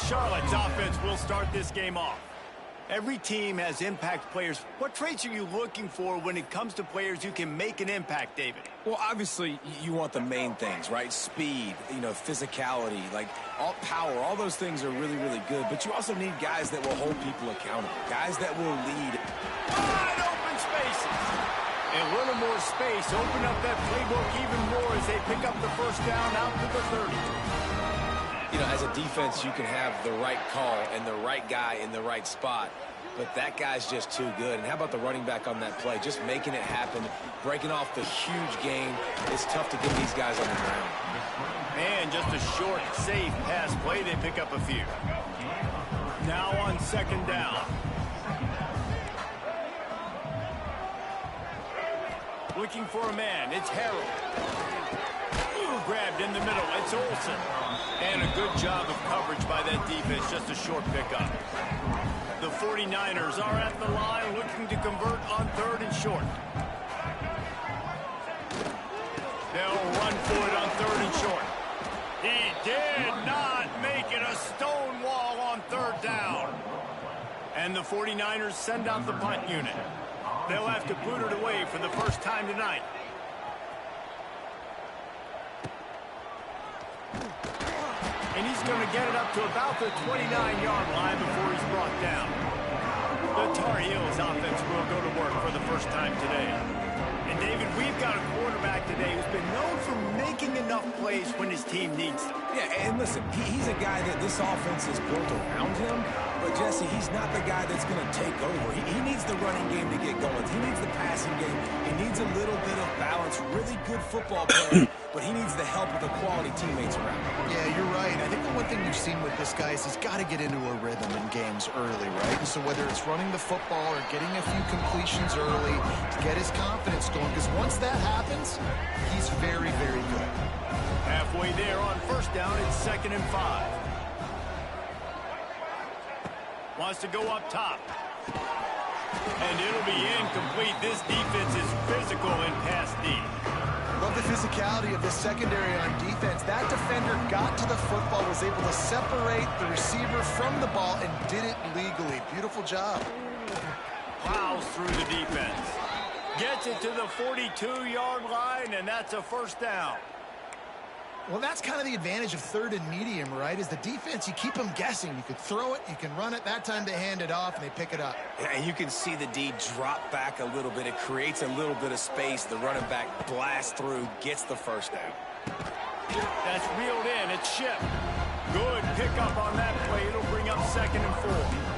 Charlotte's offense will start this game off. Every team has impact players. What traits are you looking for when it comes to players who can make an impact, David? Well, obviously, you want the main things, right? Speed, physicality, like all power, all those things are really, really good. But you also need guys that will hold people accountable, guys that will lead. Wide open spaces. A little more space. Open up that playbook even more as they pick up the first down out to the 30. As a defense, you can have the right call and the right guy in the right spot, but that guy's just too good. And how about the running back on that play? Just making it happen, breaking off the huge gain. It's tough to get these guys on the ground. And just a short, safe pass play. They pick up a few. Now on second down. Looking for a man. It's Harold. Grabbed in the middle. It's Olsen. And a good job of coverage by that defense. Just a short pickup. The 49ers are at the line looking to convert on third and short. They'll run for it on third and short. He did not make it. A stone wall on third down. And the 49ers send out the punt unit. They'll have to boot it away for the first time tonight. And he's going to get it up to about the 29-yard line before he's brought down. The Tar Heels offense will go to work for the first time today. And David, we've got a quarterback today who's been known for making enough plays when his team needs them. Yeah, and listen, he's a guy that this offense is built around him. But, Jesse, he's not the guy that's going to take over. He needs the running game to get going. He needs the passing game. He needs a little bit of balance. Really good football player, but he needs the help of the quality teammates around him. Yeah, you're right. I think the one thing we've seen with this guy is he's got to get into a rhythm in games early, right? And so whether it's running the football or getting a few completions early to get his confidence going, because once that happens, he's very, very good. Halfway there on first down, it's 2nd and 5. Wants to go up top. And it'll be incomplete. This defense is physical in pass D. Love the physicality of this secondary on defense. That defender got to the football, was able to separate the receiver from the ball, and did it legally. Beautiful job. Plows through the defense. Gets it to the 42-yard line, and that's a first down. Well, that's kind of the advantage of third and medium, right? Is the defense, you keep them guessing. You could throw it, you can run it. That time they hand it off, and they pick it up. Yeah, and you can see the D drop back a little bit. It creates a little bit of space. The running back blasts through, gets the first down. That's reeled in. It's Ship. Good pickup on that play. It'll bring up 2nd and 4.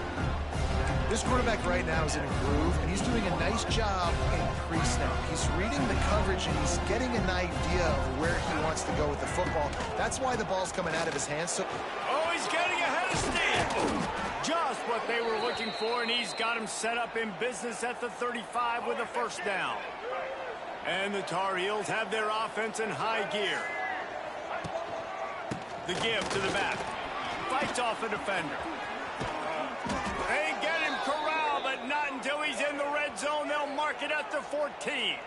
This quarterback right now is in a groove, and he's doing a nice job in pre-snap. He's reading the coverage, and he's getting an idea of where he wants to go with the football. That's why the ball's coming out of his hands. Oh, he's getting ahead of Steve. Just what they were looking for, and he's got him set up in business at the 35 with a first down. And the Tar Heels have their offense in high gear. The give to the back. Fights off a defender. They get him corralled, but not until he's in the red zone. They'll mark it at the 14.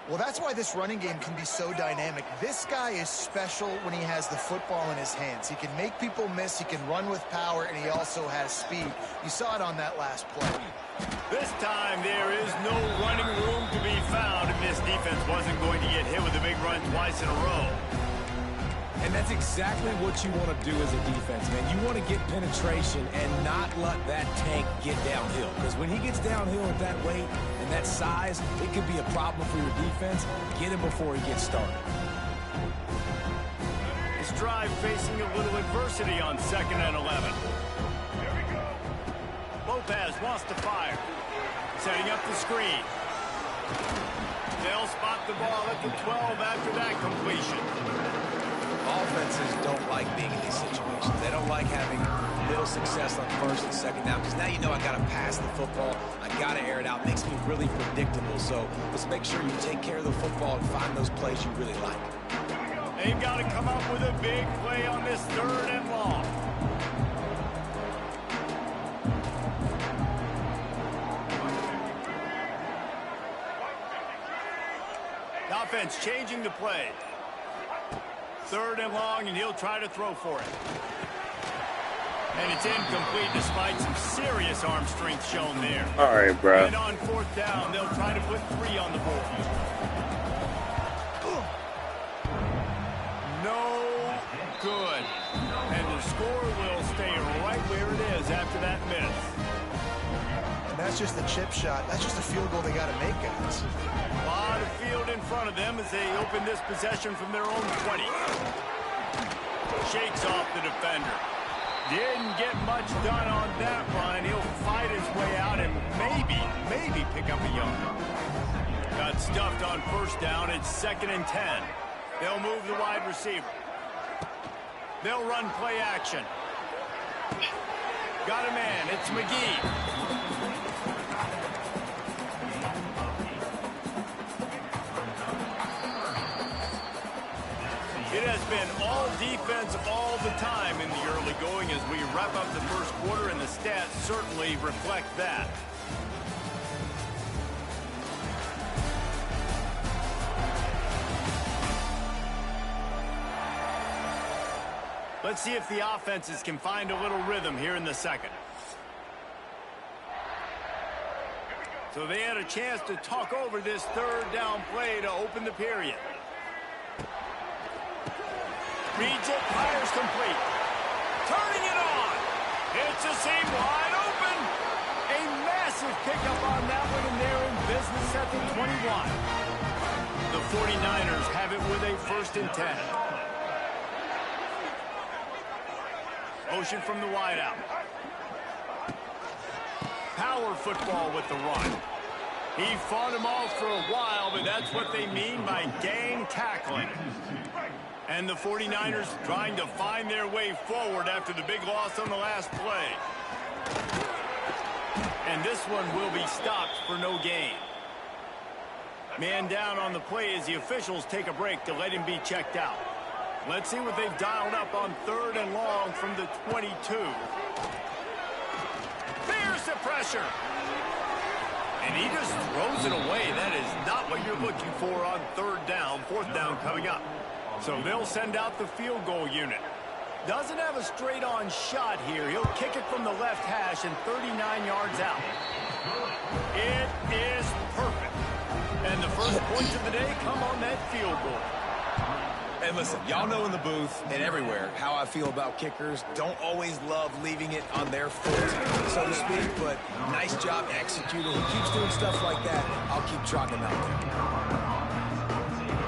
Well, that's why this running game can be so dynamic. This guy is special when he has the football in his hands. He can make people miss, he can run with power, and he also has speed. You saw it on that last play. This time there is no running room to be found, and this defense wasn't going to get hit with a big run twice in a row. And that's exactly what you want to do as a defense, man. You want to get penetration and not let that tank get downhill. Because when he gets downhill at that weight and that size, it could be a problem for your defense. Get him before he gets started. His drive facing a little adversity on 2nd and 11. Lopez wants to fire. Setting up the screen. They'll spot the ball at the 12 after that completion. Offenses don't like being in these situations. They don't like having little success on 1st and 2nd down, because now you know I got to pass the football. I got to air it out. It makes me really predictable. So let's make sure you take care of the football and find those plays you really like. They've got to come up with a big play on this 3rd and long. The offense changing the play. 3rd and long, and he'll try to throw for it. And it's incomplete despite some serious arm strength shown there. All right, bro. And on 4th down, they'll try to put 3 on the board. No good. And the score will stay right where it is after that miss. And that's just the chip shot. That's just a field goal they got to make, guys. A lot of field in front of them as they open this possession from their own 20. Shakes off the defender. Didn't get much done on that run. He'll fight his way out and maybe pick up a yard. Got stuffed on 1st down. It's 2nd and 10. They'll move the wide receiver. They'll run play action. Got a man. It's McGee. It has been all defense all the time in the early going as we wrap up the 1st quarter, and the stats certainly reflect that. Let's see if the offenses can find a little rhythm here in the 2nd. So they had a chance to talk over this 3rd down play to open the period. Reads it, fires complete. Turning it on. It's a seam wide open. A massive pickup on that one, and they're in business at the 21. The 49ers have it with a 1st and 10. Motion from the wideout. Power football with the run. He fought him off for a while, but that's what they mean by gang tackling. And the 49ers trying to find their way forward after the big loss on the last play. And this one will be stopped for no gain. Man down on the play as the officials take a break to let him be checked out. Let's see what they've dialed up on 3rd and long from the 22. There's the pressure. And he just throws it away. That is not what you're looking for on 3rd down. 4th down coming up. So they'll send out the field goal unit. Doesn't have a straight-on shot here. He'll kick it from the left hash and 39 yards out. It is perfect. And the first points of the day come on that field goal. And listen, y'all know in the booth and everywhere how I feel about kickers. Don't always love leaving it on their foot, so to speak, but nice job executing. He keeps doing stuff like that. I'll keep trotting him out there.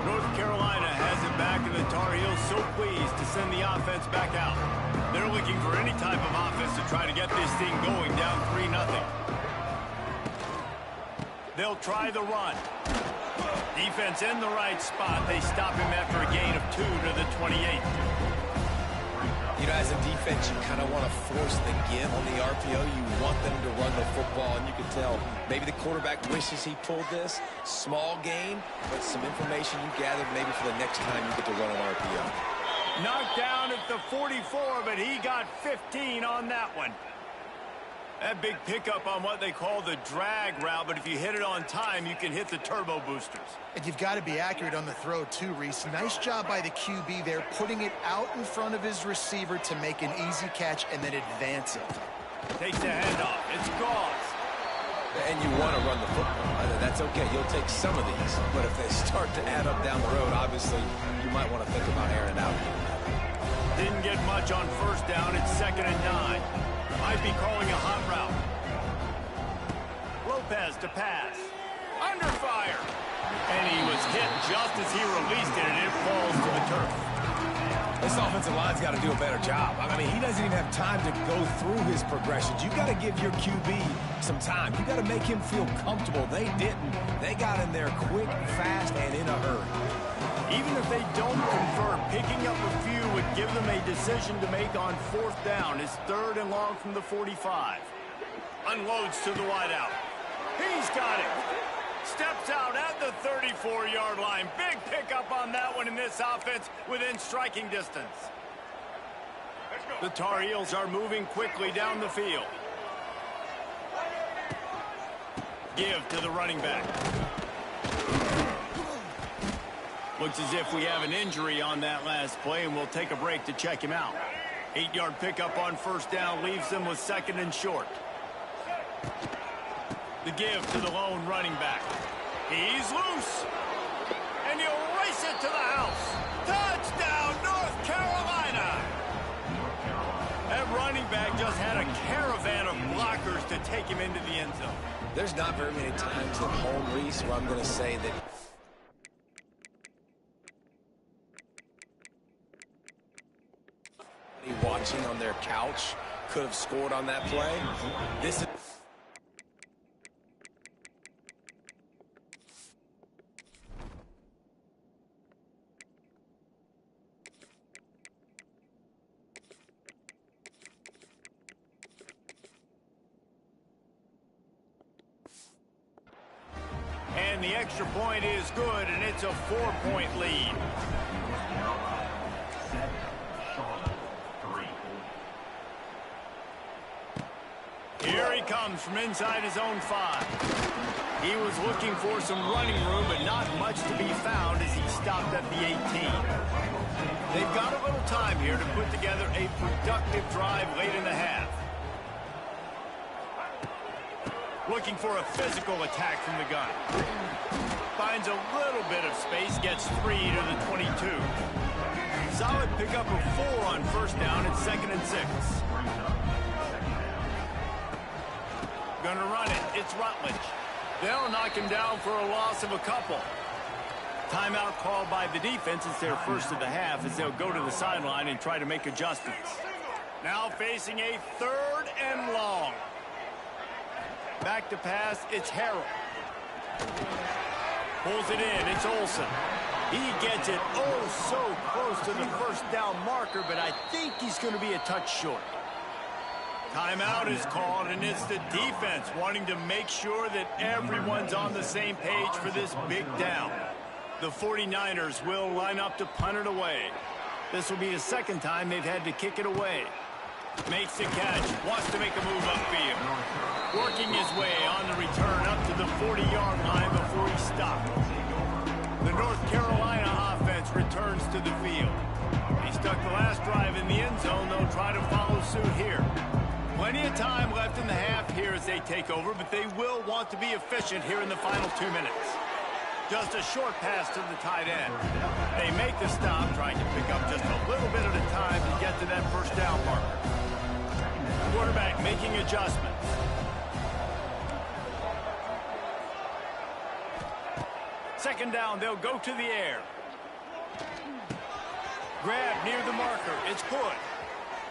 North Carolina has it back, and the Tar Heels so pleased to send the offense back out. They're looking for any type of offense to try to get this thing going, down 3-0. They'll try the run. Defense in the right spot. They stop him after a gain of 2 to the 28. You know, as a defense, you kind of want to force the give on the RPO. You want them to run the football, and you can tell maybe the quarterback wishes he pulled this. Small gain, but some information you gathered maybe for the next time you get to run an RPO. Knocked down at the 44, but he got 15 on that one. That big pickup on what they call the drag route, but if you hit it on time, you can hit the turbo boosters. And you've got to be accurate on the throw, too, Reese. Nice job by the QB there, putting it out in front of his receiver to make an easy catch and then advance it. Takes the handoff. It's gone. And you want to run the football. That's okay. You'll take some of these. But if they start to add up down the road, obviously, you might want to think about airing it out. Didn't get much on 1st down. It's 2nd and 9. Might be calling a hot route. Lopez to pass. Under fire. And he was hit just as he released it, and it falls to the turf. This offensive line's got to do a better job. I mean, he doesn't even have time to go through his progressions. You got to give your QB some time. You got to make him feel comfortable. They didn't. They got in there quick, fast, and in a hurry. Even if they don't convert, picking up a few would give them a decision to make on 4th down. It's 3rd and long from the 45. Unloads to the wideout. He's got it. Steps out at the 34-yard line. Big pickup on that one in this offense within striking distance. The Tar Heels are moving quickly down the field. Give to the running back. Looks as if we have an injury on that last play, and we'll take a break to check him out. 8-yard pickup on first down leaves them with 2nd and short. The give to the lone running back. He's loose. And he'll race it to the house. Touchdown, North Carolina. That running back just had a caravan of blockers to take him into the end zone. There's not very many times at home, Reese, where I'm going to say that watching on their couch could have scored on that play. This is and the extra point is good, and it's a 4-point lead. Here he comes from inside his own 5. He was looking for some running room, but not much to be found as he stopped at the 18. They've got a little time here to put together a productive drive late in the half. Looking for a physical attack from the gun. Finds a little bit of space, gets 3 to the 22. Solid pickup of 4 on first down. It's 2nd and 6. Gonna run it. It's Rutledge. They'll knock him down for a loss of a couple. Timeout called by the defense. It's their first of the half as they'll go to the sideline and try to make adjustments. Now facing a 3rd and long. Back to pass. It's Harrell. Pulls it in. It's Olsen. He gets it so close to the first down marker, but I think he's going to be a touch short. Timeout is called, and it's the defense wanting to make sure that everyone's on the same page for this big down. The 49ers will line up to punt it away. This will be the 2nd time they've had to kick it away. Makes the catch, wants to make a move upfield. Working his way on the return up to the 40-yard line before he stopped. The North Carolina offense returns to the field. He stuck the last drive in the end zone. They'll try to follow suit here. Plenty of time left in the half here as they take over, but they will want to be efficient here in the final 2 minutes. Just a short pass to the tight end. They make the stop, trying to pick up just a little bit at a time to get to that first down marker. Quarterback making adjustments. Second down, they'll go to the air. Grab near the marker. It's good.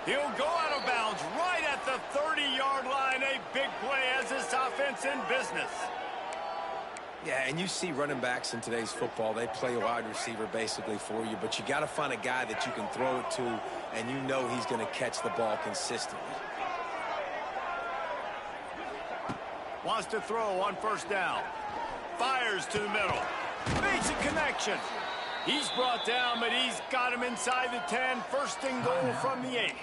He'll go out of bounds right at the 30-yard line. A big play as this offense in business. Yeah, and you see running backs in today's football, they play wide receiver basically for you, but you got to find a guy that you can throw it to, and you know he's going to catch the ball consistently. Wants to throw on first down. Fires to the middle. Makes a connection. He's brought down, but he's got him inside the 10. 1st and goal from the 8.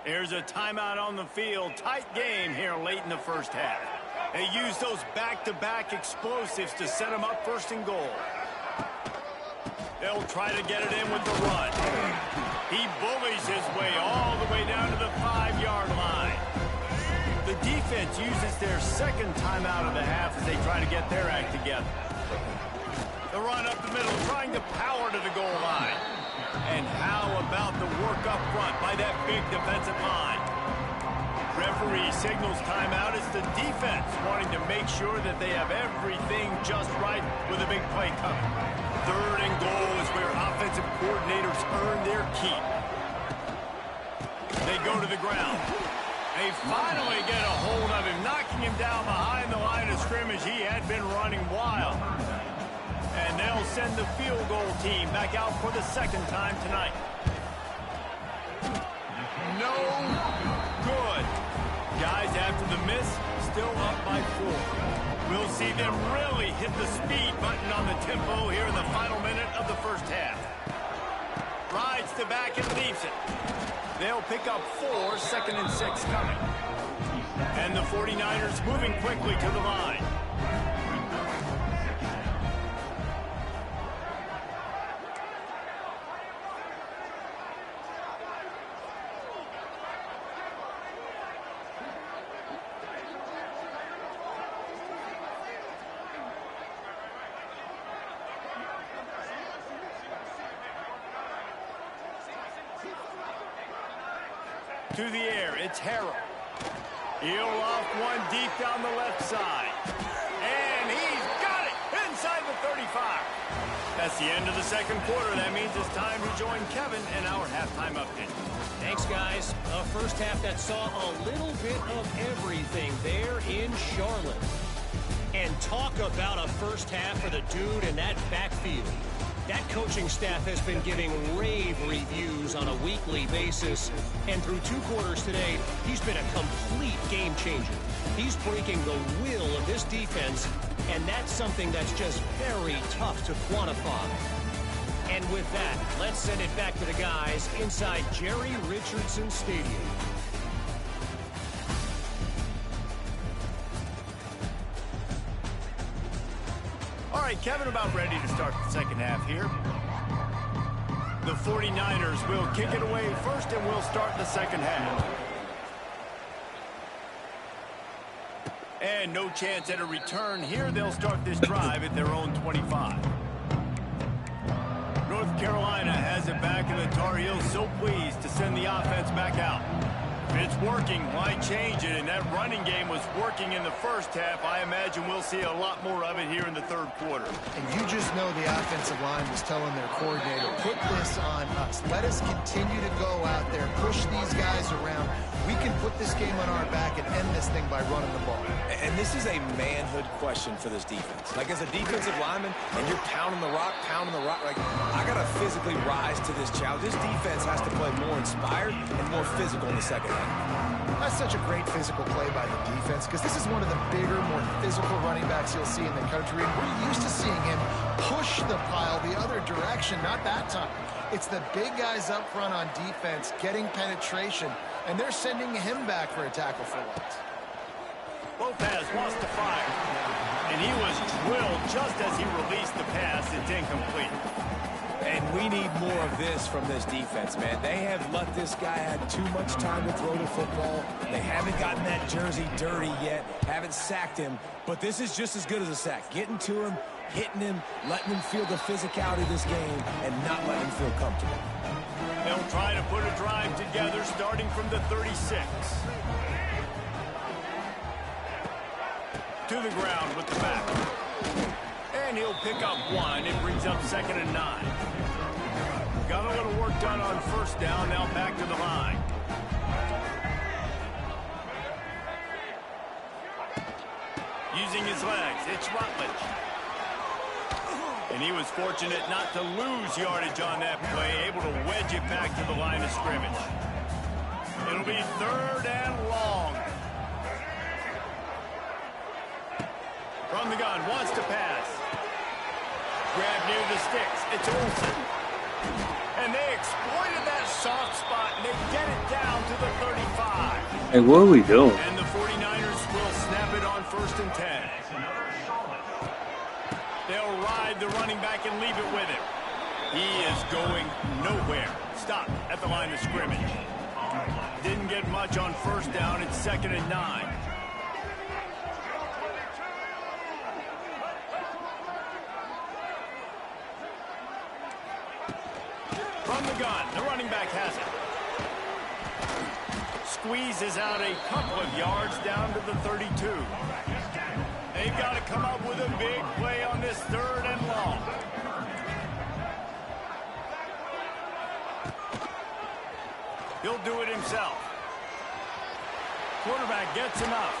There's a timeout on the field. Tight game here late in the first half. They use those back-to-back explosives to set them up 1st and goal. They'll try to get it in with the run. He bullies his way all the way down to the 5-yard line. The defense uses their 2nd timeout of the half as they try to get their act together. The run up the middle, trying to power to the goal line. And how about the work up front by that big defensive line? Referee signals timeout. It's the defense wanting to make sure that they have everything just right with a big play coming. 3rd and goal is where offensive coordinators earn their keep. They go to the ground. They finally get a hold of him, knocking him down behind the line of scrimmage. He had been running wild. And they'll send the field goal team back out for the 2nd time tonight. No good. Guys, after the miss, still up by 4. We'll see them really hit the speed button on the tempo here in the final minute of the first half. Rides to back and leaves it. They'll pick up 4, 2nd and 6 coming. And the 49ers moving quickly to the line. To the air, it's Harrell. He'll off one deep down the left side. And he's got it inside the 35. That's the end of the second quarter. That means it's time to join Kevin in our halftime update. Thanks, guys. A first half that saw a little bit of everything there in Charlotte. And talk about a first half for the dude in that backfield. That coaching staff has been giving rave reviews on a weekly basis. And through 2 quarters today, he's been a complete game changer. He's breaking the will of this defense, and that's something that's just very tough to quantify. And with that, let's send it back to the guys inside Jerry Richardson Stadium. All right, Kevin, about ready to start the second half here. The 49ers will kick it away first, and we'll start the second half. And no chance at a return here. They'll start this drive at their own 25. North Carolina has it back, and the Tar Heels so pleased to send the offense back out. If it's working, why change it? And that running game was working in the first half. I imagine we'll see a lot more of it here in the third quarter. And you just know the offensive line was telling their coordinator, put this on us. Let us continue to go out there, push these guys around. We can put this game on our back and end this thing by running the ball. And this is a manhood question for this defense. Like, as a defensive lineman, and you're pounding the rock, like, I got to physically rise to this challenge. This defense has to play more inspired and more physical in the second half. That's such a great physical play by the defense, because this is one of the bigger, more physical running backs you'll see in the country, and we're used to seeing him push the pile the other direction. Not that time. It's the big guys up front on defense getting penetration, and they're sending him back for a tackle for once. Lopez wants to fire, and he was drilled just as he released the pass. It's incomplete. And we need more of this from this defense, man. They have let this guy have too much time to throw the football. They haven't gotten that jersey dirty yet, haven't sacked him. But this is just as good as a sack. Getting to him, hitting him, letting him feel the physicality of this game, and not letting him feel comfortable. They'll try to put a drive together starting from the 36. To the ground with the back. And he'll pick up one. It brings up 2nd and 9. Got a little work done on first down. Now back to the line. Using his legs, it's Rutledge. And he was fortunate not to lose yardage on that play, able to wedge it back to the line of scrimmage. It'll be 3rd and long. From the gun, wants to pass. Grab near the sticks. It's Olsen. And they exploited that soft spot, and they get it down to the 35. Hey, what are we doing? And the 49ers will snap it on 1st and 10. They'll ride the running back and leave it with him. He is going nowhere. Stop at the line of scrimmage. Didn't get much on first down. It's 2nd and 9. From the gun, the running back has it. Squeezes out a couple of yards down to the 32. They've got to come up with a big play on this 3rd and long. He'll do it himself. Quarterback gets enough.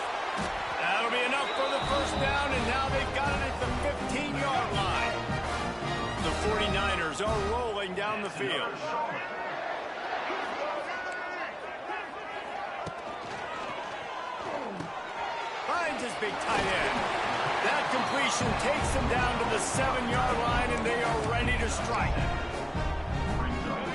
That'll be enough for the first down, and now they've got it at the 15-yard line. The 49ers are rolling down the field. Finds his big tight end. That completion takes them down to the 7-yard line, and they are ready to strike.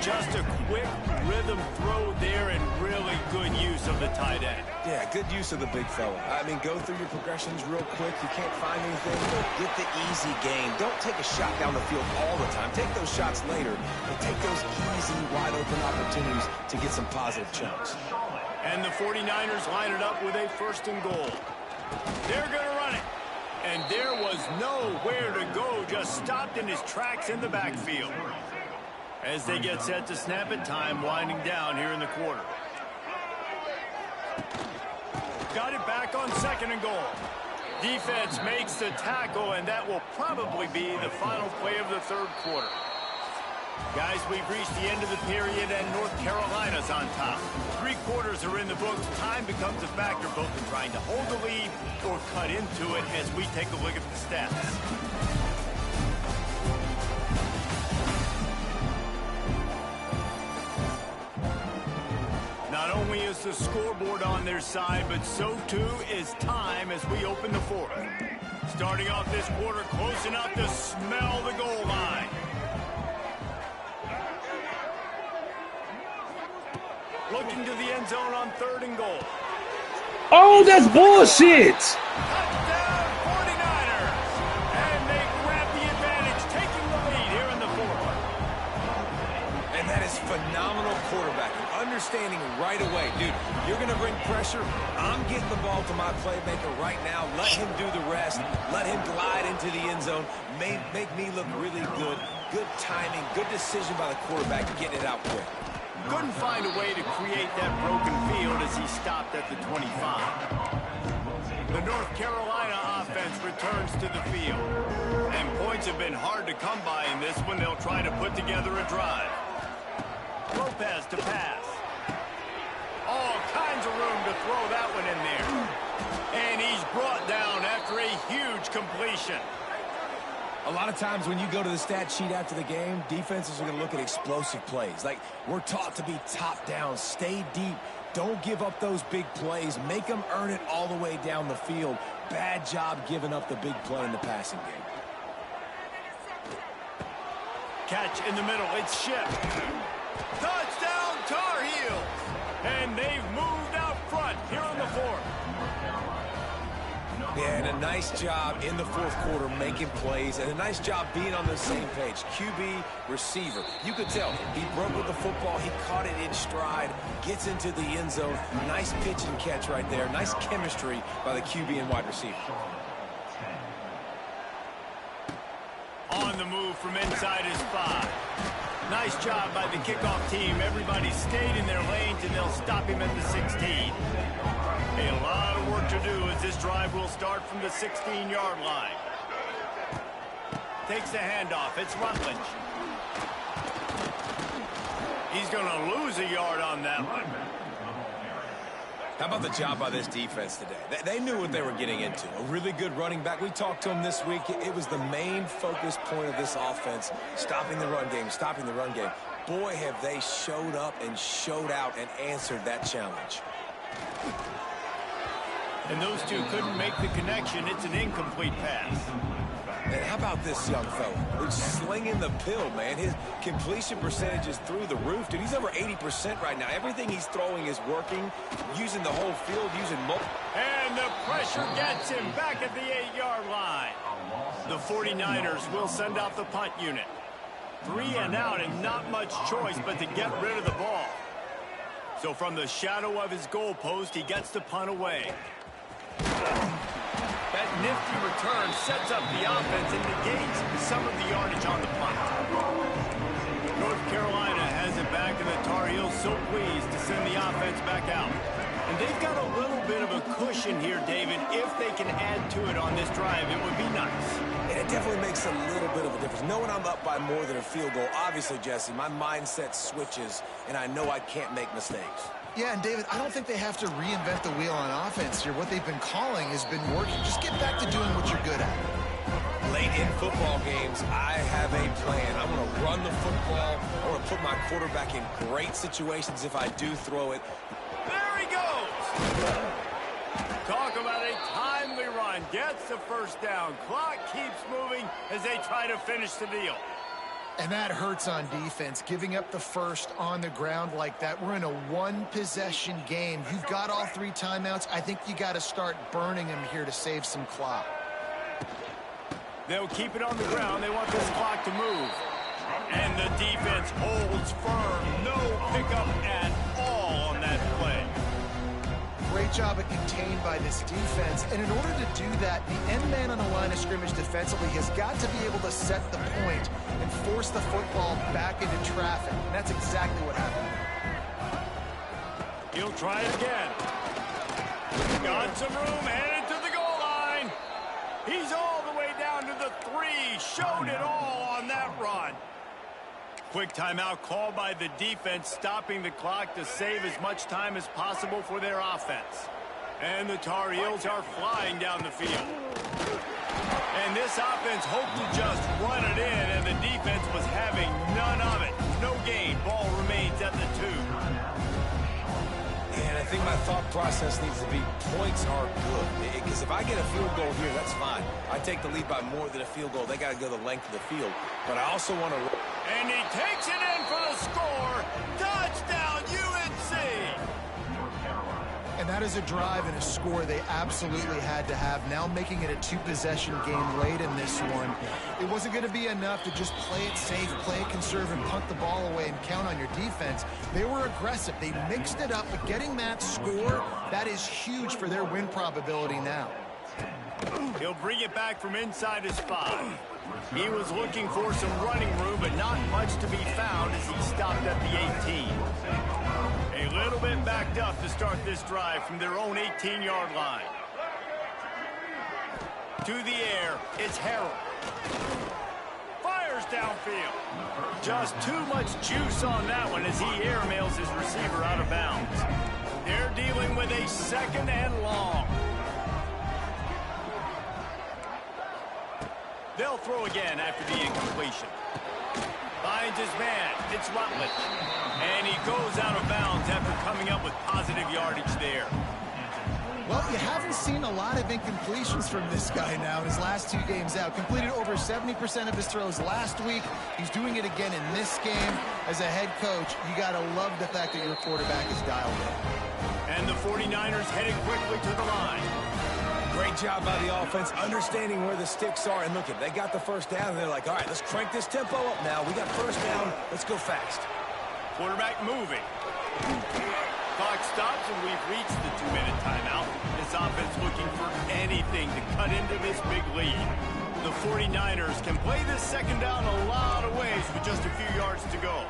Just a quick rhythm throw there, and really good use of the tight end. Yeah, good use of the big fella. I mean, go through your progressions real quick. You can't find anything, but get the easy gain. Don't take a shot down the field all the time. Take those shots later, but take those easy, wide-open opportunities to get some positive chunks. And the 49ers line it up with a 1st and goal. They're going to run it. And there was nowhere to go, just stopped in his tracks in the backfield. As they get set to snap it, time winding down here in the quarter. got it back on 2nd and goal. Defense makes the tackle, and that will probably be the final play of the 3rd quarter. Guys, we've reached the end of the period, and North Carolina's on top. 3 quarters are in the books. Time becomes a factor both in trying to hold the lead or cut into it as we take a look at the stats. Not only is the scoreboard on their side, but so too is time as we open the 4th. Starting off this quarter close enough to smell the goal line. Looking to the end zone on 3rd and goal. Oh, that's bullshit! Touchdown 49ers! And they grab the advantage, taking the lead here in the 4th. And that is phenomenal quarterbacking. Understanding right away. Dude, you're going to bring pressure. I'm getting the ball to my playmaker right now. Let him do the rest. Let him glide into the end zone. Make me look really good. Good timing. Good decision by the quarterback getting it out quick. Couldn't find a way to create that broken field as he stopped at the 25. The North Carolina offense returns to the field. And points have been hard to come by in this one. They'll try to put together a drive. Lopez to pass. All kinds of room to throw that one in there. And he's brought down after a huge completion. A lot of times when you go to the stat sheet after the game, defenses are going to look at explosive plays. Like, we're taught to be top down, stay deep, don't give up those big plays, make them earn it all the way down the field. Bad job giving up the big play in the passing game. Catch in the middle, it's shipped. Touchdown Tar Heels! And they've moved out front here in the 4th. Yeah, and a nice job in the 4th quarter making plays, and a nice job being on the same page. QB, receiver. You could tell he broke with the football. He caught it in stride, gets into the end zone. Nice pitch and catch right there. Nice chemistry by the QB and wide receiver. On the move from inside his 5. Nice job by the kickoff team. Everybody stayed in their lanes, and they'll stop him at the 16. A lot of work to do as this drive will start from the 16-yard line. Takes the handoff. It's Rutledge. He's going to lose a yard on that one. How about the job by this defense today? They knew what they were getting into. A really good running back. We talked to him this week. It was the main focus point of this offense, stopping the run game, stopping the run game. Boy, have they showed up and showed out and answered that challenge. And those two couldn't make the connection. It's an incomplete pass. And how about this young fella? Who's slinging the pill, man. His completion percentage is through the roof. Dude, he's over 80% right now. Everything he's throwing is working, using the whole field, using multiple. And the pressure gets him back at the 8-yard line. The 49ers will send out the punt unit. 3 and out and not much choice but to get rid of the ball. So from the shadow of his goalpost, he gets the punt away. That nifty return sets up the offense and negates some of the yardage on the punt. North Carolina has it back, and the Tar Heels so pleased to send the offense back out. And they've got a little bit of a cushion here, David. If they can add to it on this drive, it would be nice. And it definitely makes a little bit of a difference. Knowing I'm up by more than a field goal, obviously, Jesse, my mindset switches, and I know I can't make mistakes. Yeah, and David, I don't think they have to reinvent the wheel on offense here. What they've been calling has been working. Just get back to doing what you're good at. Late in football games, I have a plan. I want to run the football. I want to put my quarterback in great situations if I do throw it. There he goes! Talk about a timely run. Gets the first down. Clock keeps moving as they try to finish the deal. And that hurts on defense, giving up the first on the ground like that. We're in a one-possession game. You've got all 3 timeouts. I think you got to start burning them here to save some clock. They'll keep it on the ground. They want this clock to move. And the defense holds firm. No pickup at all on that play. Great job of contained by this defense. And in order to do that, the end man on the line of scrimmage defensively has got to be able to set the point and force the football back into traffic. And that's exactly what happened. He'll try it again. Got some room, headed to the goal line. He's all the way down to the 3. Showed it all on that run. Quick timeout called by the defense, stopping the clock to save as much time as possible for their offense. And the Tar Heels are flying down the field. And this offense hoped to just run it in, and the defense was having none of it. No gain. Ball remains at the 2. And I think my thought process needs to be points are good. Because if I get a field goal here, that's fine. I take the lead by more than a field goal. They got to go the length of the field. But I also want to... And he takes it in for the score. Touchdown, UNC! And that is a drive and a score they absolutely had to have. Now making it a 2-possession game late in this one. It wasn't going to be enough to just play it safe, play it conservative, punt the ball away, and count on your defense. They were aggressive. They mixed it up, but getting that score, that is huge for their win probability now. He'll bring it back from inside his 5. He was looking for some running room, but not much to be found as he stopped at the 18. A little bit backed up to start this drive from their own 18-yard line. To the air, it's Harrell. Fires downfield. Just too much juice on that one as he airmails his receiver out of bounds. They're dealing with a 2nd and long. They'll throw again after the incompletion. Finds his man. It's Rutledge. And he goes out of bounds after coming up with positive yardage there. Well, you haven't seen a lot of incompletions from this guy now in his last 2 games out. Completed over 70% of his throws last week. He's doing it again in this game. As a head coach, you got to love the fact that your quarterback is dialed in. And the 49ers headed quickly to the line. Great job by the offense, understanding where the sticks are. And look, they got the first down, and they're like, all right, let's crank this tempo up now. We got first down. Let's go fast. Quarterback moving. Clock stops, and we've reached the 2-minute timeout. This offense looking for anything to cut into this big lead. The 49ers can play this 2nd down a lot of ways with just a few yards to go.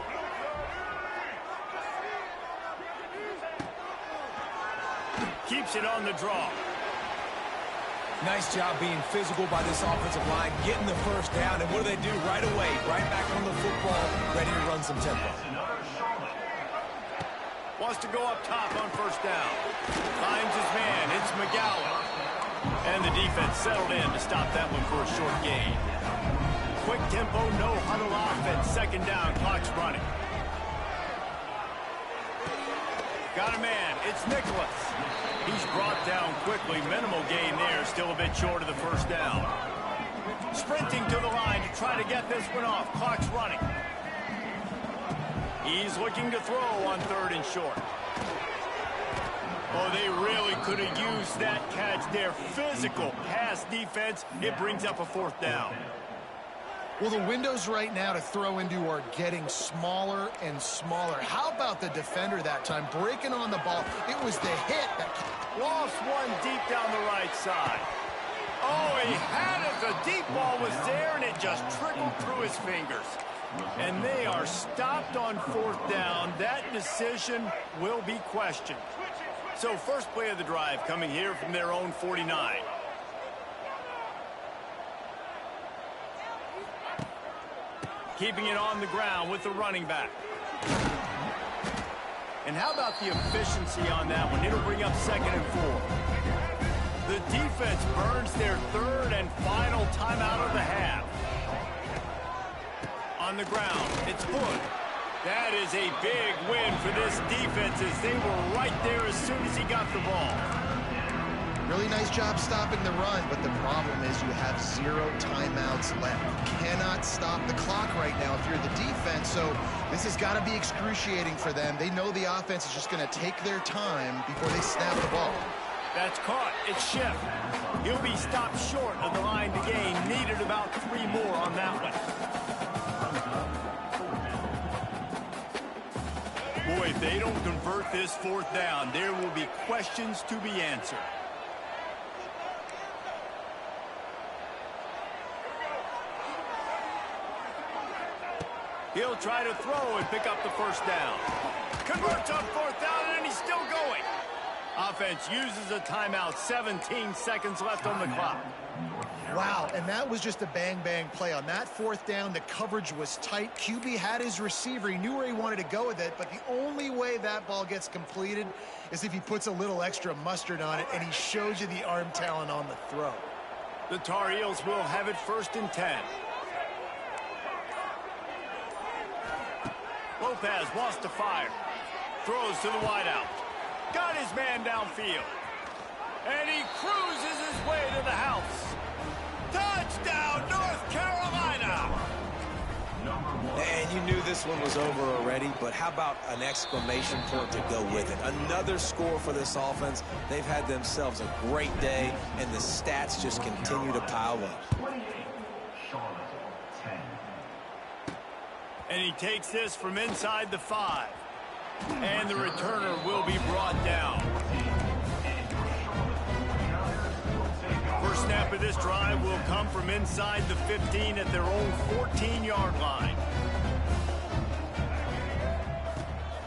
Keeps it on the draw. Nice job being physical by this offensive line, getting the first down, and what do they do right away? Right back on the football, ready to run some tempo. Wants to go up top on first down. Finds his man. It's McGowan. And the defense settled in to stop that one for a short gain. Quick tempo, no huddle offense. 2nd down, clock's running. Got a man. It's Nicholas. He's brought down quickly. Minimal gain there. Still a bit short of the first down. Sprinting to the line to try to get this one off. Clock's running. He's looking to throw on 3rd and short. Oh, they really could have used that catch there. Physical pass defense. It brings up a 4th down. Well, the windows right now to throw into are getting smaller and smaller. How about the defender that time? Breaking on the ball. It was the hit that... Lost one deep down the right side. Oh, he had it. The deep ball was there, and it just trickled through his fingers. And they are stopped on 4th down. That decision will be questioned. So first play of the drive coming here from their own 49. Keeping it on the ground with the running back. And how about the efficiency on that one? It'll bring up 2nd and 4. The defense burns their 3rd and final timeout of the half. On the ground, it's Hood. That is a big win for this defense as they were right there as soon as he got the ball. Really nice job stopping the run, but the problem is you have 0 timeouts left. You cannot stop the clock right now if you're the defense, so this has got to be excruciating for them. They know the offense is just going to take their time before they snap the ball. That's caught. It's Schiff. He'll be stopped short of the line to gain. Needed about 3 more on that one. Boy, if they don't convert this 4th down, there will be questions to be answered. He'll try to throw and pick up the first down. Converts on 4th down, and he's still going. Offense uses a timeout. 17 seconds left on the clock. Wow, and that was just a bang-bang play. On that fourth down, the coverage was tight. QB had his receiver. He knew where he wanted to go with it, but the only way that ball gets completed is if he puts a little extra mustard on it, and he shows you the arm talent on the throw. The Tar Heels will have it 1st and 10. Lopez wants to fire. Throws to the wideout. Got his man downfield. And he cruises his way to the house. Touchdown, North Carolina! And you knew this one was over already, but how about an exclamation point to go with it? Another score for this offense. They've had themselves a great day, and the stats just continue to pile up. And he takes this from inside the 5. And the returner will be brought down. First snap of this drive will come from inside the 15 at their own 14-yard line.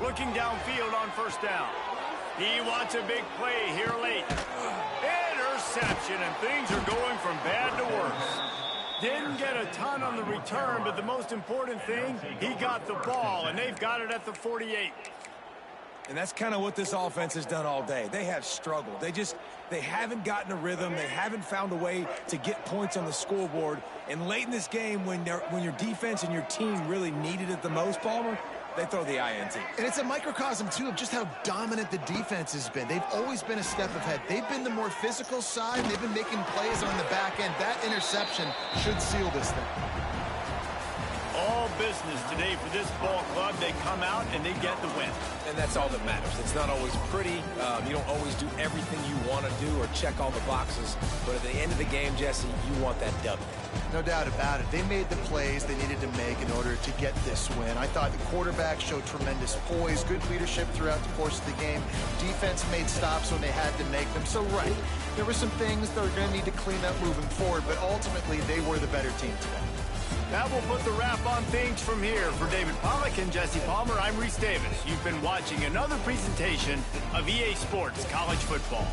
Looking downfield on 1st down. He wants a big play here late. Interception, and things are going from bad to worse. Didn't get a ton on the return, but the most important thing, he got the ball, and they've got it at the 48. And that's kind of what this offense has done all day. They have struggled. They haven't gotten a rhythm. They haven't found a way to get points on the scoreboard. And late in this game, when your defense and your team really needed it the most, Palmer, they throw the INT. And it's a microcosm, too, of just how dominant the defense has been. They've always been a step ahead. They've been the more physical side. They've been making plays on the back end. That interception should seal this thing. All business today for this ball club. They come out and they get the win. And that's all that matters. It's not always pretty. You don't always do everything you want to do or check all the boxes. But at the end of the game, Jesse, you want that W. No doubt about it. They made the plays they needed to make in order to get this win. I thought the quarterback showed tremendous poise, good leadership throughout the course of the game. Defense made stops when they had to make them. So, right, there were some things they're going to need to clean up moving forward, but ultimately they were the better team today. That will put the wrap on things from here. For David Pollack and Jesse Palmer, I'm Reese Davis. You've been watching another presentation of EA Sports College Football.